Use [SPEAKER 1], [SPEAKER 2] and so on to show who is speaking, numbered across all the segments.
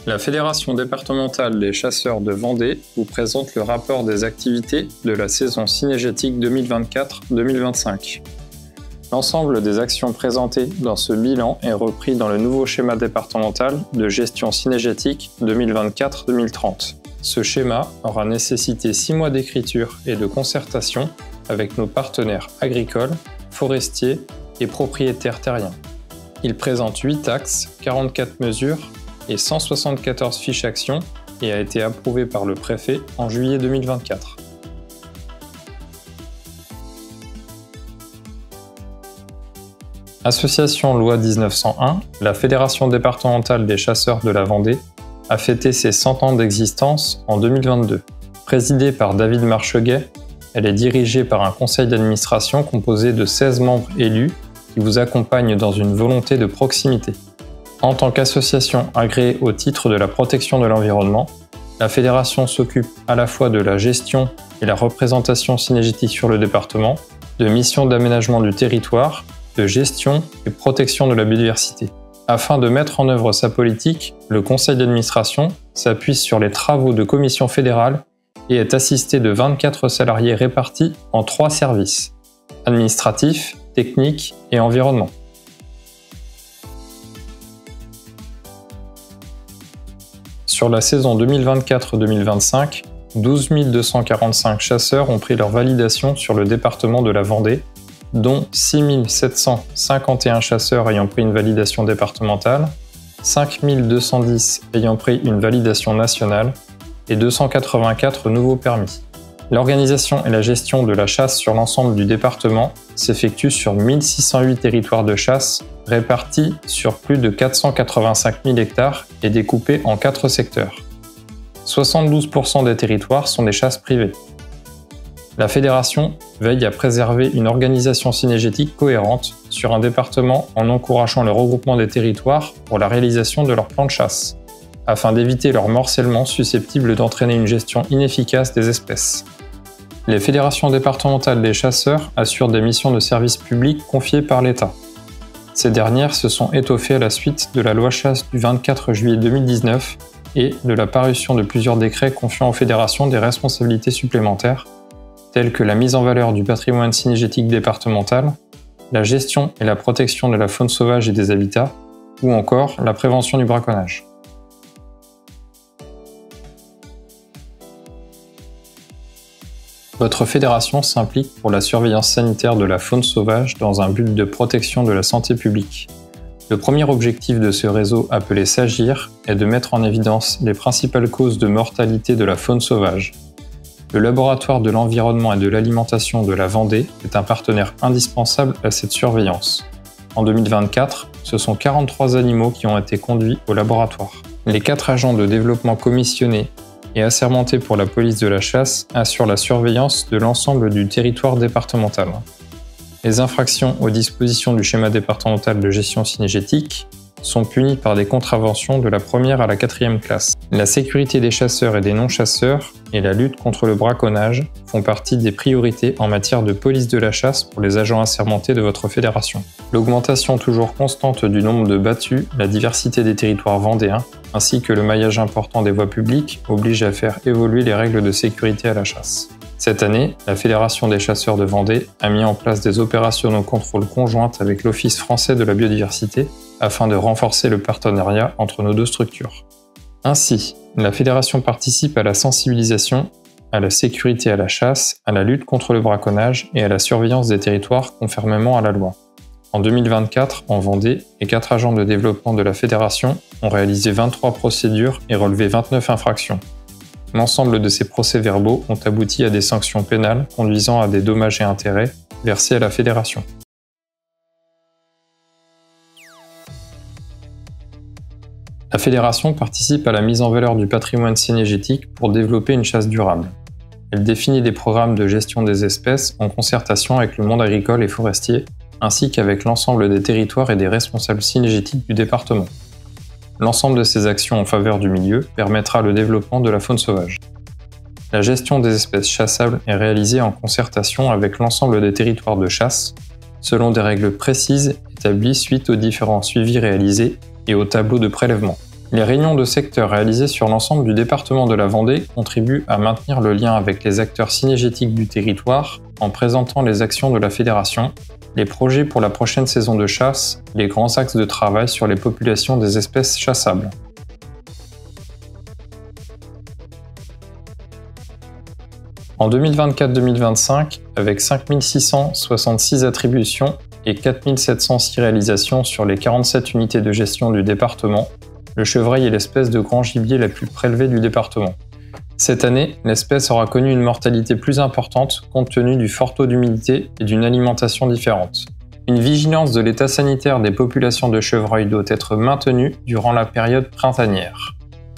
[SPEAKER 1] La Fédération départementale des chasseurs de Vendée vous présente le rapport des activités de la saison cynégétique 2024-2025. L'ensemble des actions présentées dans ce bilan est repris dans le nouveau schéma départemental de gestion cynégétique 2024-2030. Ce schéma aura nécessité 6 mois d'écriture et de concertation avec nos partenaires agricoles, forestiers et propriétaires terriens. Il présente 8 axes, 44 mesures et 174 fiches actions et a été approuvé par le préfet en juillet 2024. Association Loi 1901, la Fédération départementale des chasseurs de la Vendée a fêté ses 100 ans d'existence en 2022. Présidée par David Marcheguet, elle est dirigée par un conseil d'administration composé de 16 membres élus qui vous accompagnent dans une volonté de proximité. En tant qu'association agréée au titre de la protection de l'environnement, la fédération s'occupe à la fois de la gestion et la représentation cynégétique sur le département, de missions d'aménagement du territoire, de gestion et protection de la biodiversité. Afin de mettre en œuvre sa politique, le conseil d'administration s'appuie sur les travaux de commission fédérale et est assisté de 24 salariés répartis en 3 services: administratif, technique et environnement. Sur la saison 2024-2025, 12 245 chasseurs ont pris leur validation sur le département de la Vendée, dont 6 751 chasseurs ayant pris une validation départementale, 5 210 ayant pris une validation nationale et 284 nouveaux permis. L'organisation et la gestion de la chasse sur l'ensemble du département s'effectue sur 1608 territoires de chasse répartis sur plus de 485 000 hectares et découpés en 4 secteurs. 72% des territoires sont des chasses privées. La fédération veille à préserver une organisation cynégétique cohérente sur un département en encourageant le regroupement des territoires pour la réalisation de leur plan de chasse, afin d'éviter leur morcellement susceptible d'entraîner une gestion inefficace des espèces. Les fédérations départementales des chasseurs assurent des missions de service public confiées par l'État. Ces dernières se sont étoffées à la suite de la loi chasse du 24 juillet 2019 et de la parution de plusieurs décrets confiant aux fédérations des responsabilités supplémentaires, telles que la mise en valeur du patrimoine cynégétique départemental, la gestion et la protection de la faune sauvage et des habitats, ou encore la prévention du braconnage. Votre fédération s'implique pour la surveillance sanitaire de la faune sauvage dans un but de protection de la santé publique. Le premier objectif de ce réseau appelé SAGIR est de mettre en évidence les principales causes de mortalité de la faune sauvage. Le laboratoire de l'environnement et de l'alimentation de la Vendée est un partenaire indispensable à cette surveillance. En 2024, ce sont 43 animaux qui ont été conduits au laboratoire. Les 4 agents de développement commissionnés et assermentés pour la police de la chasse assurent la surveillance de l'ensemble du territoire départemental. Les infractions aux dispositions du schéma départemental de gestion cynégétique sont punies par des contraventions de la 1re à la 4e classe. La sécurité des chasseurs et des non-chasseurs et la lutte contre le braconnage font partie des priorités en matière de police de la chasse pour les agents assermentés de votre fédération. L'augmentation toujours constante du nombre de battus, la diversité des territoires vendéens, ainsi que le maillage important des voies publiques oblige à faire évoluer les règles de sécurité à la chasse. Cette année, la Fédération des chasseurs de Vendée a mis en place des opérations de contrôle conjointes avec l'Office français de la biodiversité afin de renforcer le partenariat entre nos 2 structures. Ainsi, la Fédération participe à la sensibilisation, à la sécurité à la chasse, à la lutte contre le braconnage et à la surveillance des territoires conformément à la loi. En 2024, en Vendée, les 4 agents de développement de la Fédération ont réalisé 23 procédures et relevé 29 infractions. L'ensemble de ces procès-verbaux ont abouti à des sanctions pénales conduisant à des dommages et intérêts versés à la Fédération. La Fédération participe à la mise en valeur du patrimoine cynégétique pour développer une chasse durable. Elle définit des programmes de gestion des espèces en concertation avec le monde agricole et forestier, ainsi qu'avec l'ensemble des territoires et des responsables cynégétiques du département. L'ensemble de ces actions en faveur du milieu permettra le développement de la faune sauvage. La gestion des espèces chassables est réalisée en concertation avec l'ensemble des territoires de chasse, selon des règles précises établies suite aux différents suivis réalisés et au tableau de prélèvement. Les réunions de secteur réalisées sur l'ensemble du département de la Vendée contribuent à maintenir le lien avec les acteurs cynégétiques du territoire en présentant les actions de la fédération, les projets pour la prochaine saison de chasse, les grands axes de travail sur les populations des espèces chassables. En 2024-2025, avec 5666 attributions et 4706 réalisations sur les 47 unités de gestion du département, le chevreuil est l'espèce de grand gibier la plus prélevée du département. Cette année, l'espèce aura connu une mortalité plus importante compte tenu du fort taux d'humidité et d'une alimentation différente. Une vigilance de l'état sanitaire des populations de chevreuil doit être maintenue durant la période printanière.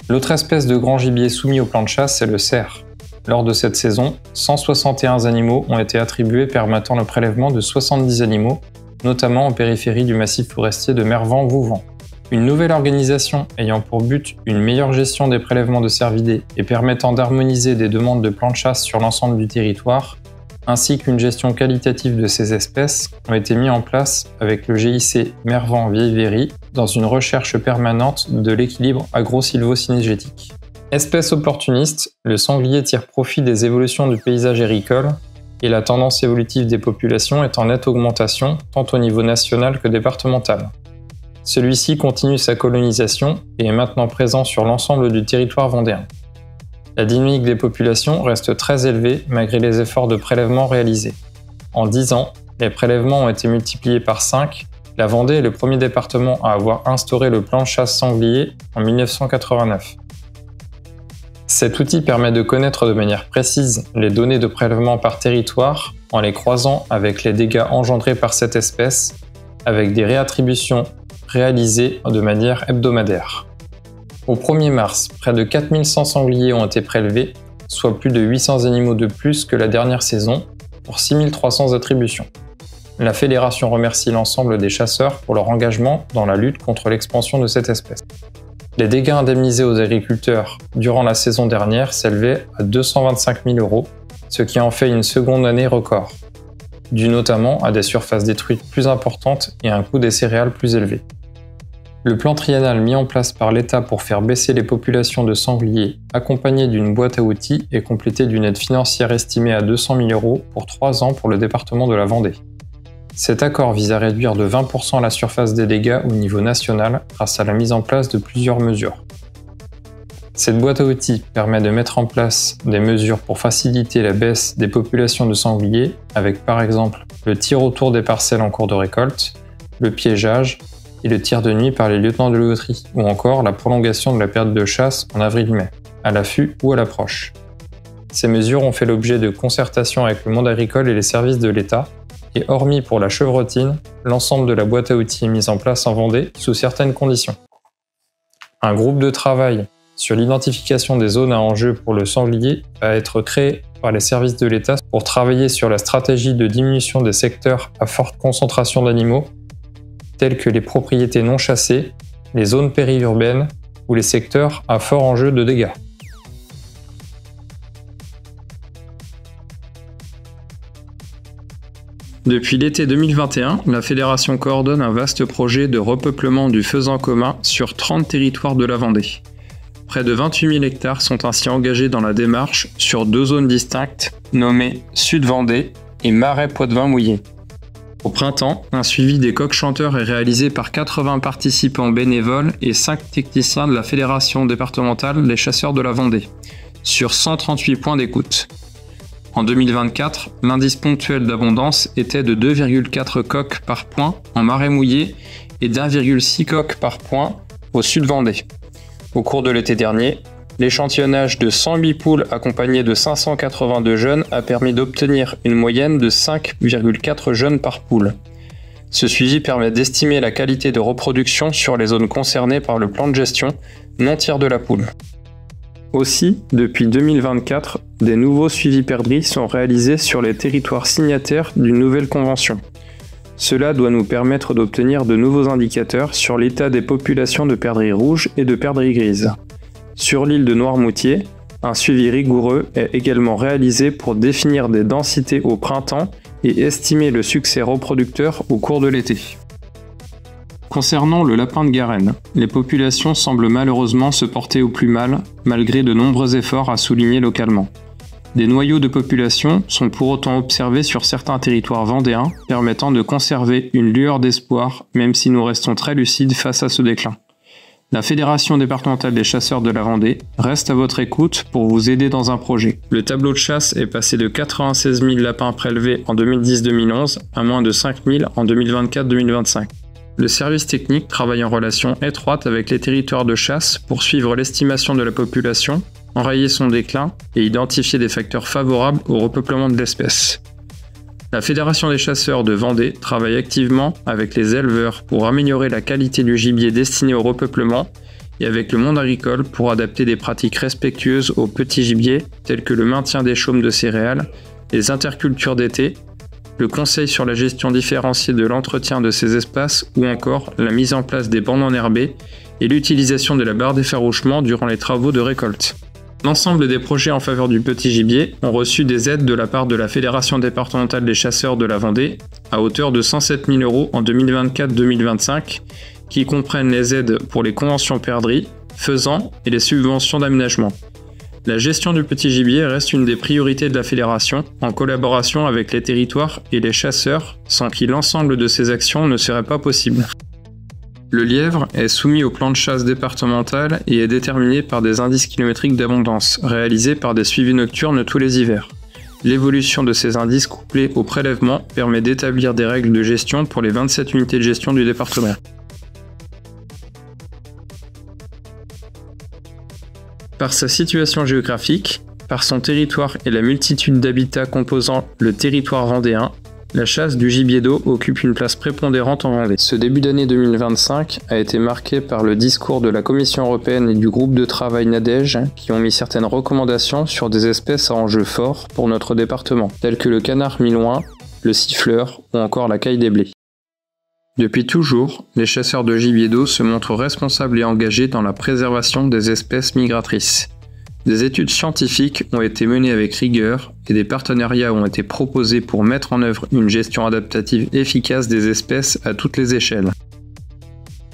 [SPEAKER 1] L'autre espèce de grand gibier soumis au plan de chasse, c'est le cerf. Lors de cette saison, 161 animaux ont été attribués permettant le prélèvement de 70 animaux, notamment en périphérie du massif forestier de Mervan-Vouvant. Une nouvelle organisation ayant pour but une meilleure gestion des prélèvements de cervidés et permettant d'harmoniser des demandes de plans de chasse sur l'ensemble du territoire, ainsi qu'une gestion qualitative de ces espèces, ont été mis en place avec le GIC Mervan-Vieille-Véry dans une recherche permanente de l'équilibre agro-sylvo-cynégétique. Espèce opportuniste, le sanglier tire profit des évolutions du paysage agricole et la tendance évolutive des populations est en nette augmentation tant au niveau national que départemental. Celui-ci continue sa colonisation et est maintenant présent sur l'ensemble du territoire vendéen. La dynamique des populations reste très élevée malgré les efforts de prélèvement réalisés. En 10 ans, les prélèvements ont été multipliés par 5. La Vendée est le premier département à avoir instauré le plan de chasse sanglier en 1989. Cet outil permet de connaître de manière précise les données de prélèvement par territoire en les croisant avec les dégâts engendrés par cette espèce, avec des réattributions réalisées de manière hebdomadaire. Au 1er mars, près de 4100 sangliers ont été prélevés, soit plus de 800 animaux de plus que la dernière saison, pour 6300 attributions. La fédération remercie l'ensemble des chasseurs pour leur engagement dans la lutte contre l'expansion de cette espèce. Les dégâts indemnisés aux agriculteurs durant la saison dernière s'élevaient à 225 000 €, ce qui en fait une seconde année record, dû notamment à des surfaces détruites plus importantes et un coût des céréales plus élevé. Le plan triennal mis en place par l'État pour faire baisser les populations de sangliers, accompagné d'une boîte à outils, est complété d'une aide financière estimée à 200 000 € pour 3 ans pour le département de la Vendée. Cet accord vise à réduire de 20% la surface des dégâts au niveau national grâce à la mise en place de plusieurs mesures. Cette boîte à outils permet de mettre en place des mesures pour faciliter la baisse des populations de sangliers avec par exemple le tir autour des parcelles en cours de récolte, le piégeage et le tir de nuit par les lieutenants de loterie ou encore la prolongation de la période de chasse en avril-mai, à l'affût ou à l'approche. Ces mesures ont fait l'objet de concertations avec le monde agricole et les services de l'État. Et hormis pour la chevrotine, l'ensemble de la boîte à outils est mise en place en Vendée sous certaines conditions. Un groupe de travail sur l'identification des zones à enjeu pour le sanglier va être créé par les services de l'État pour travailler sur la stratégie de diminution des secteurs à forte concentration d'animaux, tels que les propriétés non chassées, les zones périurbaines ou les secteurs à fort enjeu de dégâts. Depuis l'été 2021, la fédération coordonne un vaste projet de repeuplement du faisan commun sur 30 territoires de la Vendée. Près de 28 000 hectares sont ainsi engagés dans la démarche sur 2 zones distinctes nommées Sud-Vendée et Marais-Poitevin-Mouillé. Au printemps, un suivi des coqs chanteurs est réalisé par 80 participants bénévoles et 5 techniciens de la fédération départementale des chasseurs de la Vendée, sur 138 points d'écoute. En 2024, l'indice ponctuel d'abondance était de 2,4 coqs par point en Marais mouillé et d'1,6 coqs par point au Sud-Vendée. Au cours de l'été dernier, l'échantillonnage de 108 poules accompagnées de 582 jeunes a permis d'obtenir une moyenne de 5,4 jeunes par poule. Ce suivi permet d'estimer la qualité de reproduction sur les zones concernées par le plan de gestion non-tir de la poule. Aussi, depuis 2024, des nouveaux suivis perdrix sont réalisés sur les territoires signataires d'une nouvelle convention. Cela doit nous permettre d'obtenir de nouveaux indicateurs sur l'état des populations de perdrix rouges et de perdrix grises. Sur l'île de Noirmoutier, un suivi rigoureux est également réalisé pour définir des densités au printemps et estimer le succès reproducteur au cours de l'été. Concernant le lapin de Garenne, les populations semblent malheureusement se porter au plus mal, malgré de nombreux efforts à souligner localement. Des noyaux de population sont pour autant observés sur certains territoires vendéens, permettant de conserver une lueur d'espoir, même si nous restons très lucides face à ce déclin. La Fédération départementale des chasseurs de la Vendée reste à votre écoute pour vous aider dans un projet. Le tableau de chasse est passé de 96 000 lapins prélevés en 2010-2011 à moins de 5 000 en 2024-2025. Le service technique travaille en relation étroite avec les territoires de chasse pour suivre l'estimation de la population, enrayer son déclin et identifier des facteurs favorables au repeuplement de l'espèce. La Fédération des chasseurs de Vendée travaille activement avec les éleveurs pour améliorer la qualité du gibier destiné au repeuplement et avec le monde agricole pour adapter des pratiques respectueuses au petit gibier telles que le maintien des chaumes de céréales, les intercultures d'été, le conseil sur la gestion différenciée de l'entretien de ces espaces ou encore la mise en place des bandes enherbées et l'utilisation de la barre d'effarouchement durant les travaux de récolte. L'ensemble des projets en faveur du petit gibier ont reçu des aides de la part de la Fédération départementale des chasseurs de la Vendée à hauteur de 107 000 € en 2024-2025 qui comprennent les aides pour les conventions perdrix, faisans et les subventions d'aménagement. La gestion du petit gibier reste une des priorités de la Fédération, en collaboration avec les territoires et les chasseurs, sans qui l'ensemble de ces actions ne serait pas possible. Le lièvre est soumis au plan de chasse départemental et est déterminé par des indices kilométriques d'abondance, réalisés par des suivis nocturnes tous les hivers. L'évolution de ces indices couplés au prélèvement permet d'établir des règles de gestion pour les 27 unités de gestion du département. Par sa situation géographique, par son territoire et la multitude d'habitats composant le territoire vendéen, la chasse du gibier d'eau occupe une place prépondérante en Vendée. Ce début d'année 2025 a été marqué par le discours de la Commission européenne et du groupe de travail Nadège qui ont mis certaines recommandations sur des espèces à enjeux forts pour notre département, telles que le canard milouin, le siffleur ou encore la caille des blés. Depuis toujours, les chasseurs de gibier d'eau se montrent responsables et engagés dans la préservation des espèces migratrices. Des études scientifiques ont été menées avec rigueur et des partenariats ont été proposés pour mettre en œuvre une gestion adaptative efficace des espèces à toutes les échelles.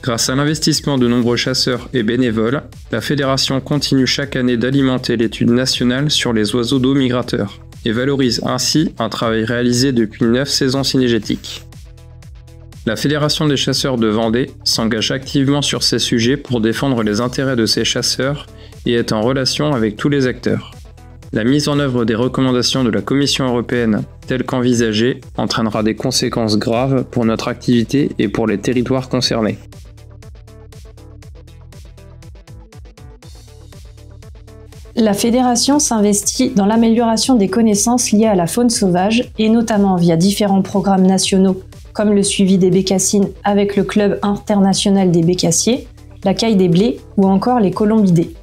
[SPEAKER 1] Grâce à l'investissement de nombreux chasseurs et bénévoles, la Fédération continue chaque année d'alimenter l'étude nationale sur les oiseaux d'eau migrateurs et valorise ainsi un travail réalisé depuis 9 saisons cynégétiques. La Fédération des chasseurs de Vendée s'engage activement sur ces sujets pour défendre les intérêts de ces chasseurs et est en relation avec tous les acteurs. La mise en œuvre des recommandations de la Commission européenne telles qu'envisagées entraînera des conséquences graves pour notre activité et pour les territoires concernés.
[SPEAKER 2] La Fédération s'investit dans l'amélioration des connaissances liées à la faune sauvage et notamment via différents programmes nationaux comme le suivi des bécassines avec le Club international des bécassiers, la caille des blés ou encore les colombidés.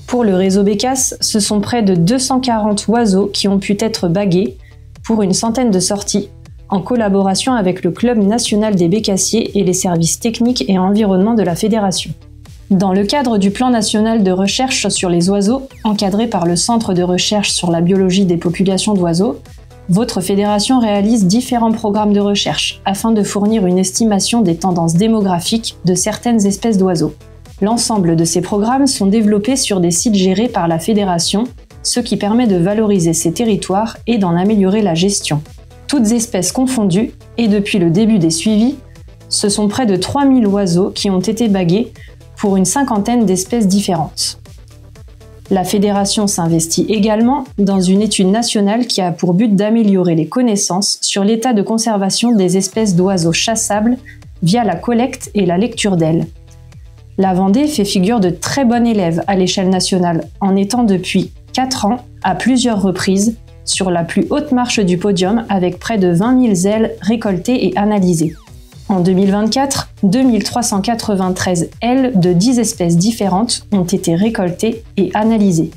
[SPEAKER 2] Pour le réseau Bécasse, ce sont près de 240 oiseaux qui ont pu être bagués pour une centaine de sorties, en collaboration avec le Club national des bécassiers et les services techniques et environnement de la Fédération. Dans le cadre du plan national de recherche sur les oiseaux, encadré par le Centre de recherche sur la biologie des populations d'oiseaux, votre fédération réalise différents programmes de recherche afin de fournir une estimation des tendances démographiques de certaines espèces d'oiseaux. L'ensemble de ces programmes sont développés sur des sites gérés par la fédération, ce qui permet de valoriser ces territoires et d'en améliorer la gestion. Toutes espèces confondues, et depuis le début des suivis, ce sont près de 3000 oiseaux qui ont été bagués pour une cinquantaine d'espèces différentes. La fédération s'investit également dans une étude nationale qui a pour but d'améliorer les connaissances sur l'état de conservation des espèces d'oiseaux chassables via la collecte et la lecture d'ailes. La Vendée fait figure de très bon élève à l'échelle nationale, en étant depuis 4 ans, à plusieurs reprises, sur la plus haute marche du podium avec près de 20 000 ailes récoltées et analysées. En 2024, 2393 ailes de 10 espèces différentes ont été récoltées et analysées.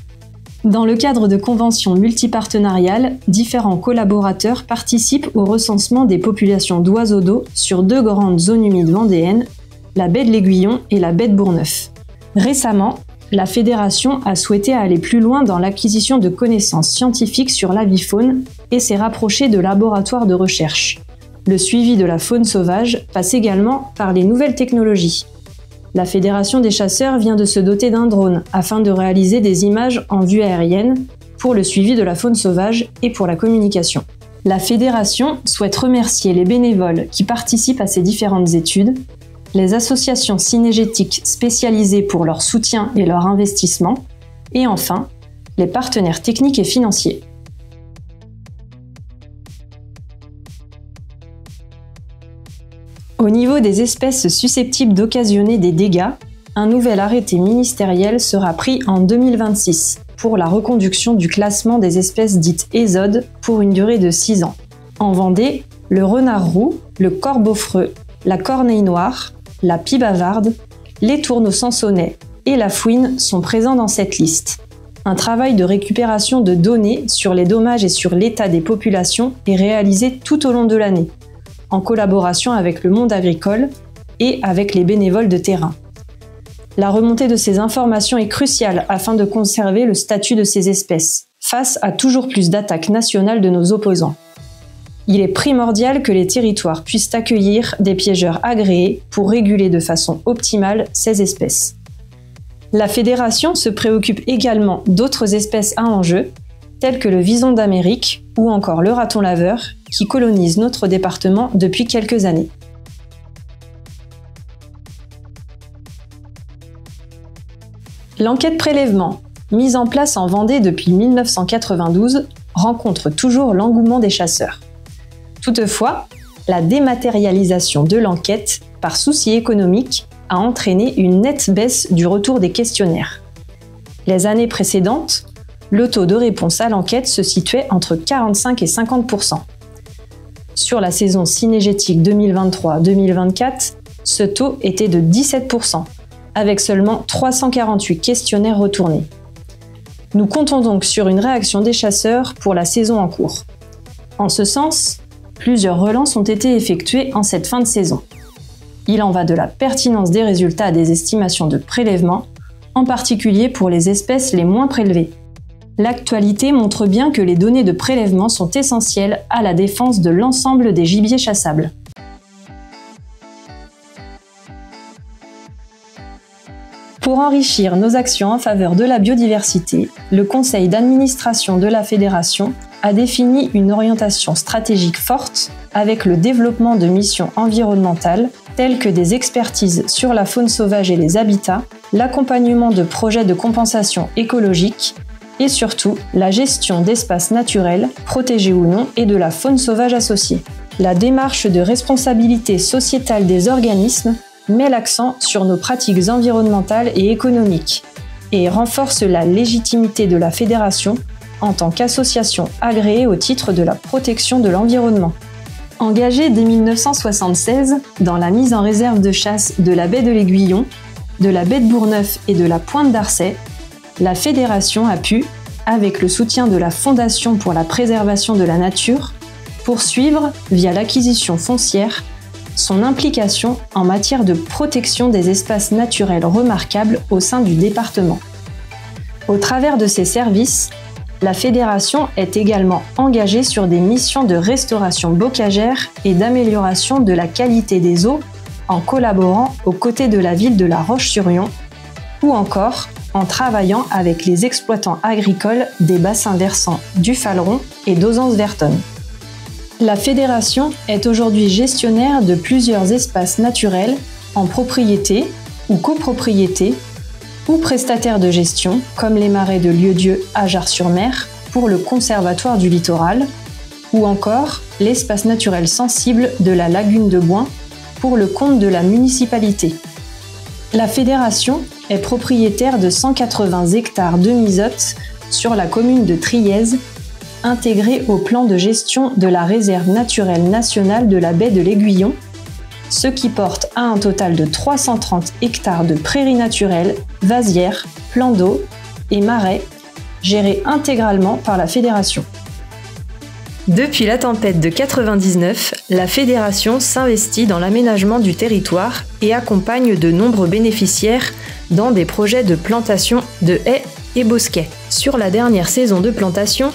[SPEAKER 2] Dans le cadre de conventions multipartenariales, différents collaborateurs participent au recensement des populations d'oiseaux d'eau sur 2 grandes zones humides vendéennes, la baie de l'Aiguillon et la baie de Bourgneuf. Récemment, la Fédération a souhaité aller plus loin dans l'acquisition de connaissances scientifiques sur l'avifaune et s'est rapprochée de laboratoires de recherche. Le suivi de la faune sauvage passe également par les nouvelles technologies. La Fédération des chasseurs vient de se doter d'un drone afin de réaliser des images en vue aérienne pour le suivi de la faune sauvage et pour la communication. La Fédération souhaite remercier les bénévoles qui participent à ces différentes études, les associations cynégétiques spécialisées pour leur soutien et leur investissement, et enfin, les partenaires techniques et financiers. Au niveau des espèces susceptibles d'occasionner des dégâts, un nouvel arrêté ministériel sera pris en 2026 pour la reconduction du classement des espèces dites ésodes pour une durée de 6 ans. En Vendée, le renard roux, le corbeau-freux, la corneille noire, la pie bavarde, les tourneaux sansonnets et la fouine sont présents dans cette liste. Un travail de récupération de données sur les dommages et sur l'état des populations est réalisé tout au long de l'année, en collaboration avec le monde agricole et avec les bénévoles de terrain. La remontée de ces informations est cruciale afin de conserver le statut de ces espèces, face à toujours plus d'attaques nationales de nos opposants. Il est primordial que les territoires puissent accueillir des piégeurs agréés pour réguler de façon optimale ces espèces. La Fédération se préoccupe également d'autres espèces à enjeu, telles que le vison d'Amérique ou encore le raton laveur, qui colonise notre département depuis quelques années. L'enquête prélèvement, mise en place en Vendée depuis 1992, rencontre toujours l'engouement des chasseurs. Toutefois, la dématérialisation de l'enquête, par souci économique, a entraîné une nette baisse du retour des questionnaires. Les années précédentes, le taux de réponse à l'enquête se situait entre 45 et 50%. Sur la saison cynégétique 2023-2024, ce taux était de 17%, avec seulement 348 questionnaires retournés. Nous comptons donc sur une réaction des chasseurs pour la saison en cours. En ce sens, plusieurs relances ont été effectuées en cette fin de saison. Il en va de la pertinence des résultats des estimations de prélèvement, en particulier pour les espèces les moins prélevées. L'actualité montre bien que les données de prélèvement sont essentielles à la défense de l'ensemble des gibiers chassables. Pour enrichir nos actions en faveur de la biodiversité, le conseil d'administration de la Fédération a défini une orientation stratégique forte avec le développement de missions environnementales telles que des expertises sur la faune sauvage et les habitats, l'accompagnement de projets de compensation écologique et surtout la gestion d'espaces naturels, protégés ou non, et de la faune sauvage associée. La démarche de responsabilité sociétale des organismes met l'accent sur nos pratiques environnementales et économiques et renforce la légitimité de la Fédération en tant qu'association agréée au titre de la protection de l'environnement. Engagée dès 1976 dans la mise en réserve de chasse de la baie de l'Aiguillon, de la baie de Bourgneuf et de la Pointe d'Arcet, la Fédération a pu, avec le soutien de la Fondation pour la préservation de la nature, poursuivre, via l'acquisition foncière, son implication en matière de protection des espaces naturels remarquables au sein du département. Au travers de ses services, la Fédération est également engagée sur des missions de restauration bocagère et d'amélioration de la qualité des eaux en collaborant aux côtés de la ville de La Roche-sur-Yon ou encore en travaillant avec les exploitants agricoles des bassins versants du Faleron et d'Auzance-Vertonne. La Fédération est aujourd'hui gestionnaire de plusieurs espaces naturels en propriété ou copropriété ou prestataire de gestion comme les marais de Lieu-Dieu à Jars-sur-Mer pour le Conservatoire du Littoral ou encore l'espace naturel sensible de la Lagune de Bouin pour le compte de la municipalité. La Fédération est propriétaire de 180 hectares de misotes sur la commune de Trièze, intégrée au plan de gestion de la réserve naturelle nationale de la baie de l'Aiguillon, ce qui porte à un total de 330 hectares de prairies naturelles, vasières, plans d'eau et marais, gérés intégralement par la Fédération. Depuis la tempête de 99, la Fédération s'investit dans l'aménagement du territoire et accompagne de nombreux bénéficiaires dans des projets de plantation de haies et bosquets. Sur la dernière saison de plantation,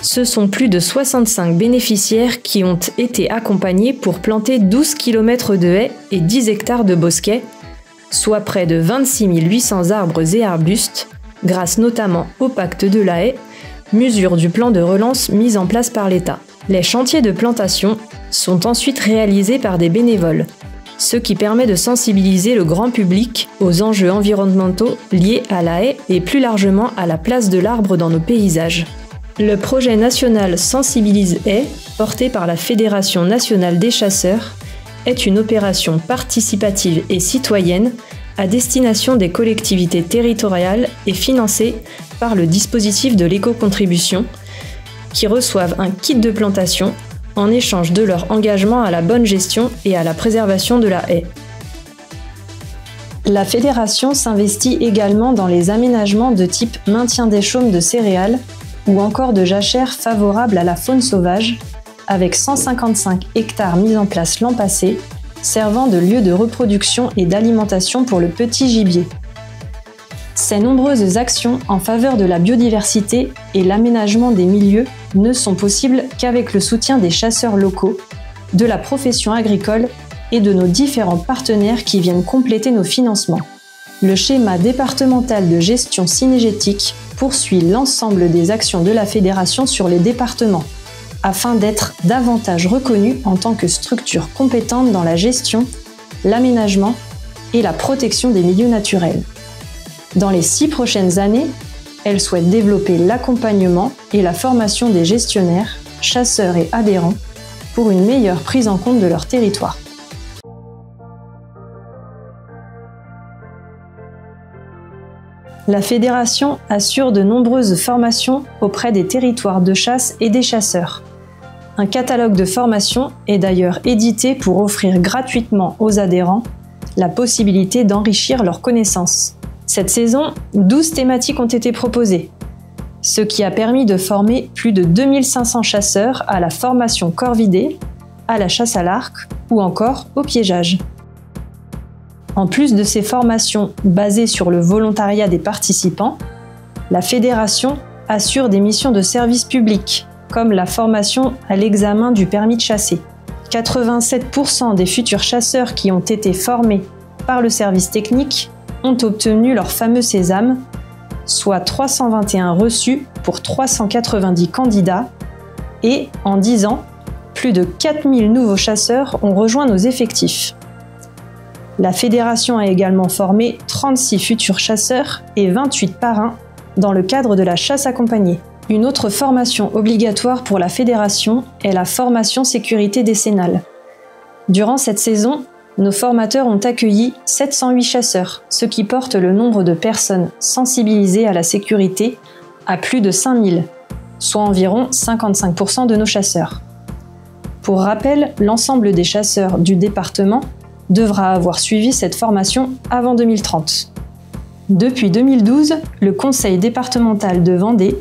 [SPEAKER 2] Ce sont plus de 65 bénéficiaires qui ont été accompagnés pour planter 12 km de haies et 10 hectares de bosquets, soit près de 26 800 arbres et arbustes, grâce notamment au pacte de la haie, mesure du plan de relance mis en place par l'État. Les chantiers de plantation sont ensuite réalisés par des bénévoles, ce qui permet de sensibiliser le grand public aux enjeux environnementaux liés à la haie et plus largement à la place de l'arbre dans nos paysages. Le projet national Sensibilise Haies, porté par la Fédération nationale des chasseurs, est une opération participative et citoyenne à destination des collectivités territoriales et financée par le dispositif de l'éco-contribution, qui reçoivent un kit de plantation en échange de leur engagement à la bonne gestion et à la préservation de la haie. La fédération s'investit également dans les aménagements de type maintien des chaumes de céréales ou encore de jachères favorables à la faune sauvage, avec 155 hectares mis en place l'an passé, servant de lieu de reproduction et d'alimentation pour le petit gibier. Ces nombreuses actions en faveur de la biodiversité et l'aménagement des milieux ne sont possibles qu'avec le soutien des chasseurs locaux, de la profession agricole et de nos différents partenaires qui viennent compléter nos financements. Le schéma départemental de gestion cynégétique poursuit l'ensemble des actions de la fédération sur les départements, afin d'être davantage reconnue en tant que structure compétente dans la gestion, l'aménagement et la protection des milieux naturels. Dans les 6 prochaines années, elle souhaite développer l'accompagnement et la formation des gestionnaires, chasseurs et adhérents pour une meilleure prise en compte de leur territoire. La fédération assure de nombreuses formations auprès des territoires de chasse et des chasseurs. Un catalogue de formations est d'ailleurs édité pour offrir gratuitement aux adhérents la possibilité d'enrichir leurs connaissances. Cette saison, 12 thématiques ont été proposées, ce qui a permis de former plus de 2500 chasseurs à la formation corvidée, à la chasse à l'arc ou encore au piégeage. En plus de ces formations basées sur le volontariat des participants, la fédération assure des missions de service public, comme la formation à l'examen du permis de chasser. 87% des futurs chasseurs qui ont été formés par le service technique ont obtenu leur fameux sésame, soit 321 reçus pour 390 candidats, et en 10 ans, plus de 4000 nouveaux chasseurs ont rejoint nos effectifs. La fédération a également formé 36 futurs chasseurs et 28 parrains dans le cadre de la chasse accompagnée. Une autre formation obligatoire pour la fédération est la formation sécurité décennale. Durant cette saison, nos formateurs ont accueilli 708 chasseurs, ce qui porte le nombre de personnes sensibilisées à la sécurité à plus de 5000, soit environ 55% de nos chasseurs. Pour rappel, l'ensemble des chasseurs du département devra avoir suivi cette formation avant 2030. Depuis 2012, le Conseil départemental de Vendée,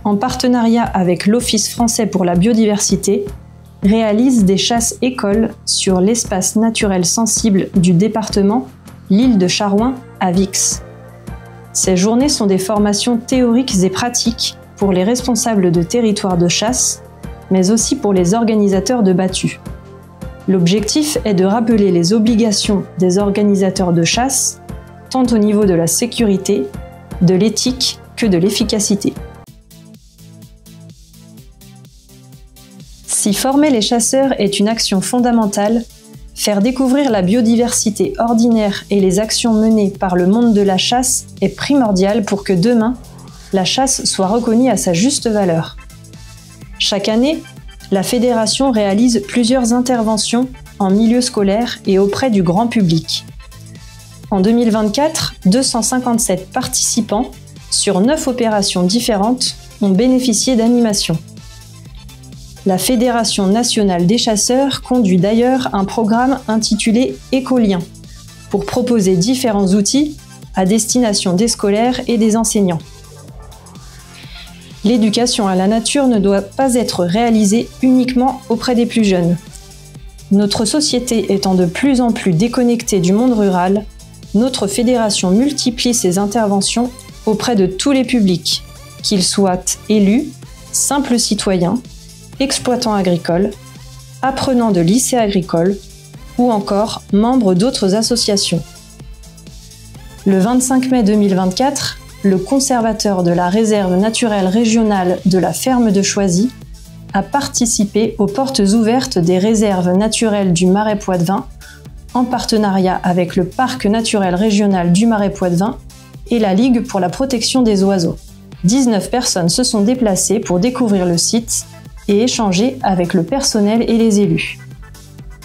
[SPEAKER 2] en partenariat avec l'Office français pour la biodiversité, réalise des chasses écoles sur l'espace naturel sensible du département, l'île de Charouin à Vix. Ces journées sont des formations théoriques et pratiques pour les responsables de territoires de chasse, mais aussi pour les organisateurs de battues. L'objectif est de rappeler les obligations des organisateurs de chasse, tant au niveau de la sécurité, de l'éthique que de l'efficacité. Si former les chasseurs est une action fondamentale, faire découvrir la biodiversité ordinaire et les actions menées par le monde de la chasse est primordial pour que demain, la chasse soit reconnue à sa juste valeur. Chaque année, la fédération réalise plusieurs interventions en milieu scolaire et auprès du grand public. En 2024, 257 participants sur 9 opérations différentes ont bénéficié d'animations. La Fédération nationale des chasseurs conduit d'ailleurs un programme intitulé Écolien pour proposer différents outils à destination des scolaires et des enseignants. L'éducation à la nature ne doit pas être réalisée uniquement auprès des plus jeunes. Notre société étant de plus en plus déconnectée du monde rural, notre fédération multiplie ses interventions auprès de tous les publics, qu'ils soient élus, simples citoyens, exploitants agricoles, apprenants de lycées agricoles ou encore membres d'autres associations. Le 25 mai 2024, le conservateur de la réserve naturelle régionale de la Ferme de Choisy a participé aux portes ouvertes des réserves naturelles du Marais Poitevin en partenariat avec le Parc naturel régional du Marais Poitevin et la Ligue pour la protection des oiseaux. 19 personnes se sont déplacées pour découvrir le site et échanger avec le personnel et les élus.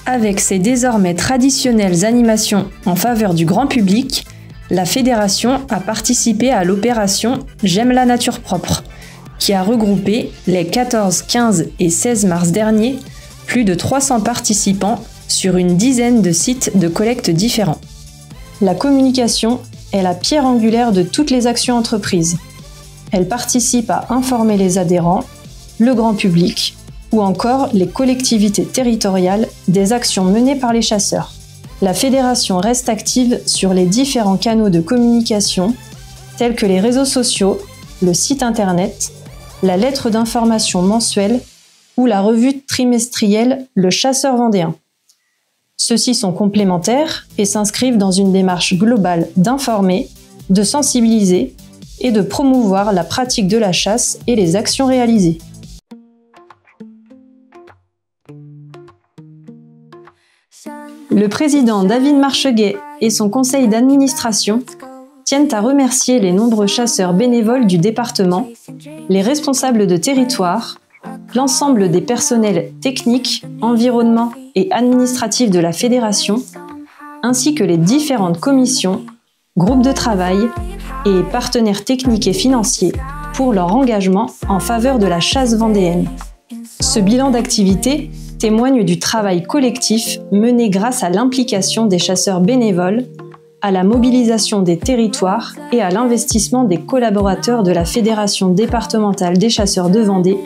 [SPEAKER 2] Avec ses désormais traditionnelles animations en faveur du grand public, la fédération a participé à l'opération J'aime la nature propre, qui a regroupé les 14, 15 et 16 mars dernier plus de 300 participants sur une dizaine de sites de collecte différents. La communication est la pierre angulaire de toutes les actions entreprises. Elle participe à informer les adhérents, le grand public ou encore les collectivités territoriales des actions menées par les chasseurs. La fédération reste active sur les différents canaux de communication tels que les réseaux sociaux, le site internet, la lettre d'information mensuelle ou la revue trimestrielle Le Chasseur Vendéen. Ceux-ci sont complémentaires et s'inscrivent dans une démarche globale d'informer, de sensibiliser et de promouvoir la pratique de la chasse et les actions réalisées. Le président David Marcheguet et son conseil d'administration tiennent à remercier les nombreux chasseurs bénévoles du département, les responsables de territoire, l'ensemble des personnels techniques, environnement et administratifs de la fédération, ainsi que les différentes commissions, groupes de travail et partenaires techniques et financiers pour leur engagement en faveur de la chasse vendéenne. Ce bilan d'activité témoigne du travail collectif mené grâce à l'implication des chasseurs bénévoles, à la mobilisation des territoires et à l'investissement des collaborateurs de la Fédération départementale des chasseurs de Vendée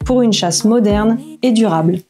[SPEAKER 2] pour une chasse moderne et durable.